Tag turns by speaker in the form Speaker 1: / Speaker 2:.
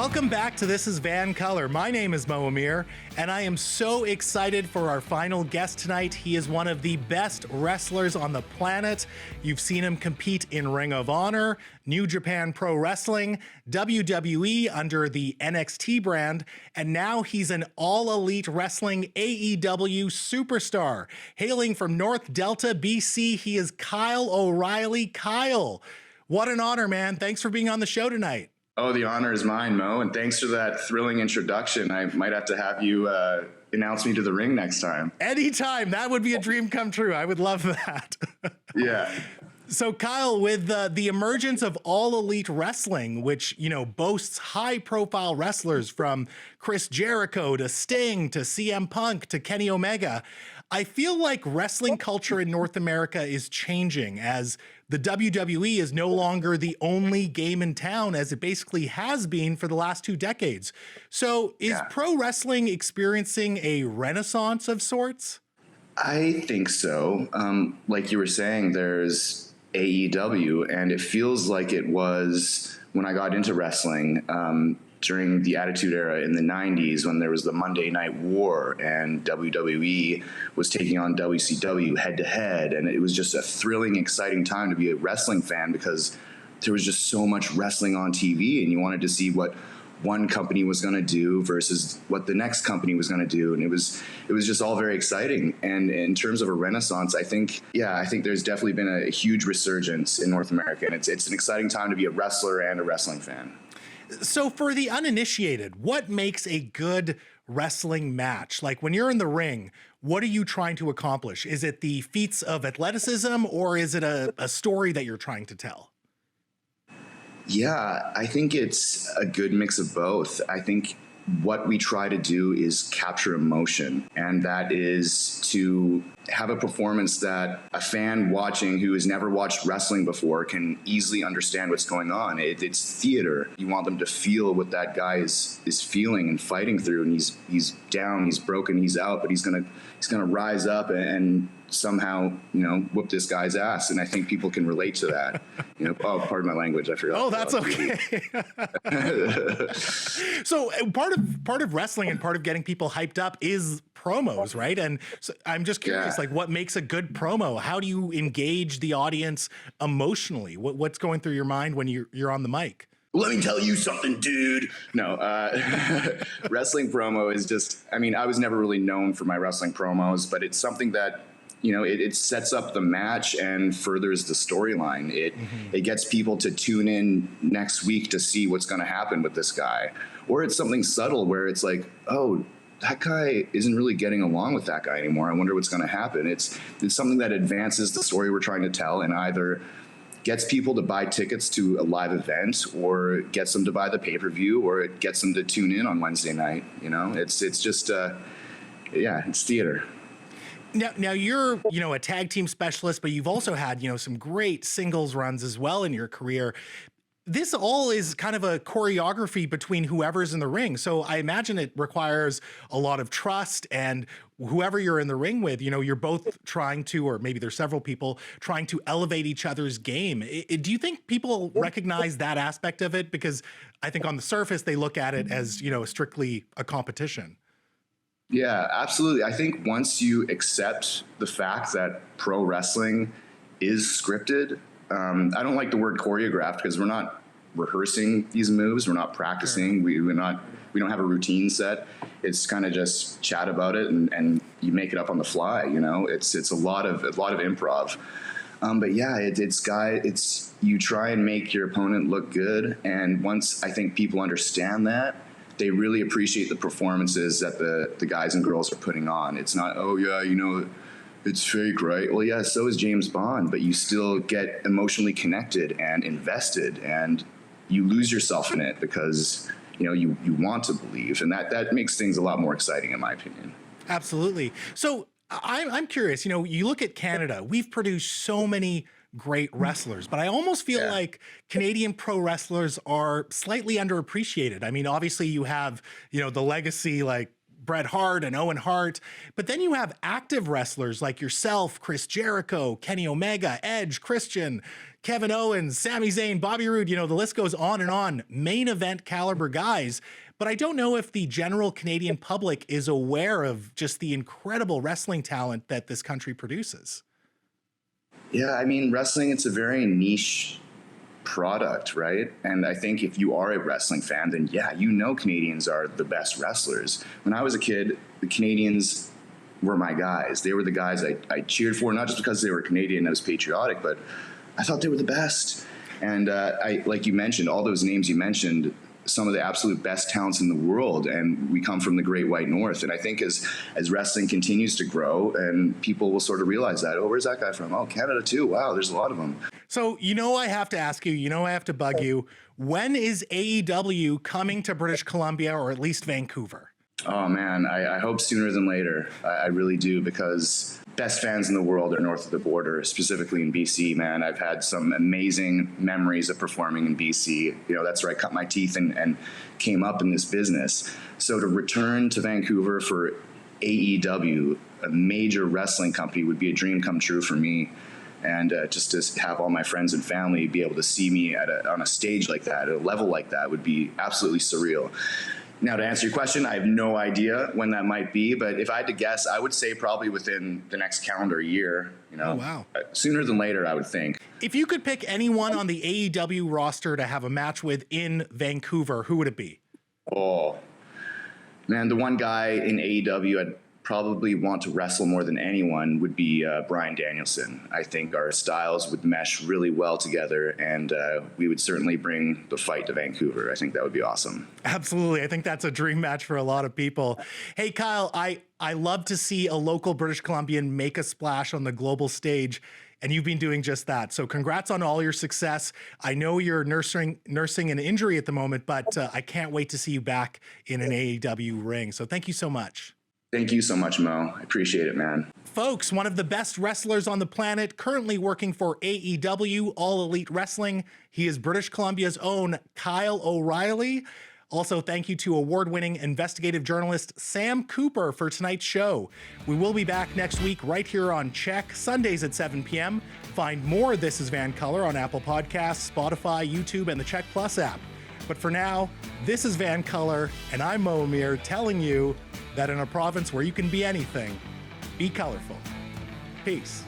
Speaker 1: Welcome back to This is VANCOLOUR. My name is Mo Amir, and I am so excited for our final guest tonight. He is one of the best wrestlers on the planet. You've seen him compete in Ring of Honor, New Japan Pro Wrestling, WWE under the NXT brand, and now he's an all-elite wrestling AEW superstar. Hailing from North Delta, BC, he is Kyle O'Reilly. Kyle, what an honor, man. Thanks for being on the show tonight.
Speaker 2: Oh, the honor is mine, Mo, and thanks for that thrilling introduction. I might have to have you announce me to the ring next time.
Speaker 1: Anytime. That would be a dream come true. I would love that.
Speaker 2: Yeah.
Speaker 1: So, Kyle, with the emergence of All Elite Wrestling, which, boasts high-profile wrestlers from Chris Jericho to Sting to CM Punk to Kenny Omega, I feel like wrestling culture in North America is changing as the WWE is no longer the only game in town, as it basically has been for the last 2 decades. So is pro wrestling experiencing a renaissance of sorts?
Speaker 2: I think so. Like you were saying, there's AEW, and it feels like it was when I got into wrestling during the Attitude Era in the 90s, when there was the Monday Night War and WWE was taking on WCW head to head. And it was just a thrilling, exciting time to be a wrestling fan because there was just so much wrestling on TV and you wanted to see what one company was going to do versus what the next company was going to do. And it was just all very exciting. And in terms of a renaissance, I think there's definitely been a huge resurgence in North America. And it's an exciting time to be a wrestler and a wrestling fan.
Speaker 1: So for the uninitiated, what makes a good wrestling match? Like when you're in the ring, what are you trying to accomplish? Is it the feats of athleticism or is it a story that you're trying to tell?
Speaker 2: Yeah, I think it's a good mix of both. I think what we try to do is capture emotion, and that is to have a performance that a fan watching who has never watched wrestling before can easily understand what's going on. It's theater. You want them to feel what that guy is feeling and fighting through, and he's down, he's broken, he's out, but he's gonna rise up and somehow, whoop this guy's ass. And I think people can relate to that. Pardon my language. I forgot.
Speaker 1: Oh, that's okay. So part of wrestling and part of getting people hyped up is promos, right? And so I'm just curious, like what makes a good promo? How do you engage the audience emotionally? What's going through your mind when you're on the mic?
Speaker 2: Let me tell you something, dude. No, wrestling promo is just, I was never really known for my wrestling promos, but it's something that, it sets up the match and furthers the storyline. It gets people to tune in next week to see what's going to happen with this guy. Or it's something subtle where it's like, oh, that guy isn't really getting along with that guy anymore. I wonder what's going to happen. It's something that advances the story we're trying to tell and either gets people to buy tickets to a live event or gets them to buy the pay-per-view or it gets them to tune in on Wednesday night. It's just, it's theater.
Speaker 1: Now you're, a tag team specialist, but you've also had, some great singles runs as well in your career. This all is kind of a choreography between whoever's in the ring. So I imagine it requires a lot of trust, and whoever you're in the ring with, you're both trying to, or maybe there's several people trying to elevate each other's game. Do you think people recognize that aspect of it? Because I think on the surface, they look at it as, strictly a competition.
Speaker 2: Yeah, absolutely. I think once you accept the fact that pro wrestling is scripted, I don't like the word choreographed because we're not rehearsing these moves. We're not practicing. Sure. We don't have a routine set. It's kind of just chat about it and you make it up on the fly. It's a lot of improv. But yeah, it's you try and make your opponent look good. And once I think people understand that, they really appreciate the performances that the guys and girls are putting on. It's not, oh yeah, it's fake, right? Well, yeah, so is James Bond, but you still get emotionally connected and invested, and you lose yourself in it because you want to believe, and that makes things a lot more exciting, in my opinion.
Speaker 1: Absolutely. So I'm curious. You look at Canada. We've produced so many great wrestlers, but I almost feel like Canadian pro wrestlers are slightly underappreciated. Obviously you have, the legacy like Bret Hart and Owen Hart. But then you have active wrestlers like yourself, Chris Jericho, Kenny Omega, Edge, Christian, Kevin Owens, Sami Zayn, Bobby Roode, the list goes on and on, main event caliber guys. But I don't know if the general Canadian public is aware of just the incredible wrestling talent that this country produces.
Speaker 2: Yeah, I mean, wrestling, it's a very niche product, right? And I think if you are a wrestling fan, then yeah, Canadians are the best wrestlers. When I was a kid, the Canadians were my guys. They were the guys I cheered for, not just because they were Canadian and I was patriotic, but I thought they were the best. And like you mentioned, all those names you mentioned, some of the absolute best talents in the world, and we come from the Great White North. And I think as wrestling continues to grow, and people will sort of realize that, oh, where's that guy from? Oh, Canada too. Wow, there's a lot of them.
Speaker 1: So, I have to ask you, I have to bug you. When is AEW coming to British Columbia, or at least Vancouver?
Speaker 2: Oh man, I hope sooner than later. I really do, because best fans in the world are north of the border, specifically in BC, man. I've had some amazing memories of performing in BC. That's where I cut my teeth and came up in this business. So to return to Vancouver for AEW, a major wrestling company, would be a dream come true for me. And just to have all my friends and family be able to see me on a stage like that, at a level like that, would be absolutely surreal. Now, to answer your question, I have no idea when that might be, but if I had to guess, I would say probably within the next calendar year.
Speaker 1: Oh, wow.
Speaker 2: Sooner than later, I would think.
Speaker 1: If you could pick anyone on the AEW roster to have a match with in Vancouver, who would it be?
Speaker 2: Oh, man, the one guy in AEW I'd probably want to wrestle more than anyone would be Bryan Danielson. I think our styles would mesh really well together, and we would certainly bring the fight to Vancouver. I think that would be awesome.
Speaker 1: Absolutely. I think that's a dream match for a lot of people. Hey, Kyle, I love to see a local British Columbian make a splash on the global stage, and you've been doing just that. So congrats on all your success. I know you're nursing an injury at the moment, but I can't wait to see you back in an AEW ring. So thank you so much.
Speaker 2: Thank you so much, Mo. I appreciate it, man.
Speaker 1: Folks, one of the best wrestlers on the planet, currently working for AEW, All Elite Wrestling. He is British Columbia's own Kyle O'Reilly. Also, thank you to award-winning investigative journalist Sam Cooper for tonight's show. We will be back next week right here on Check, Sundays at 7 p.m. Find more This is VANCOLOUR on Apple Podcasts, Spotify, YouTube, and the Check Plus app. But for now, this is VANCOLOUR, and I'm Mo Amir telling you that in a province where you can be anything, be colorful. Peace.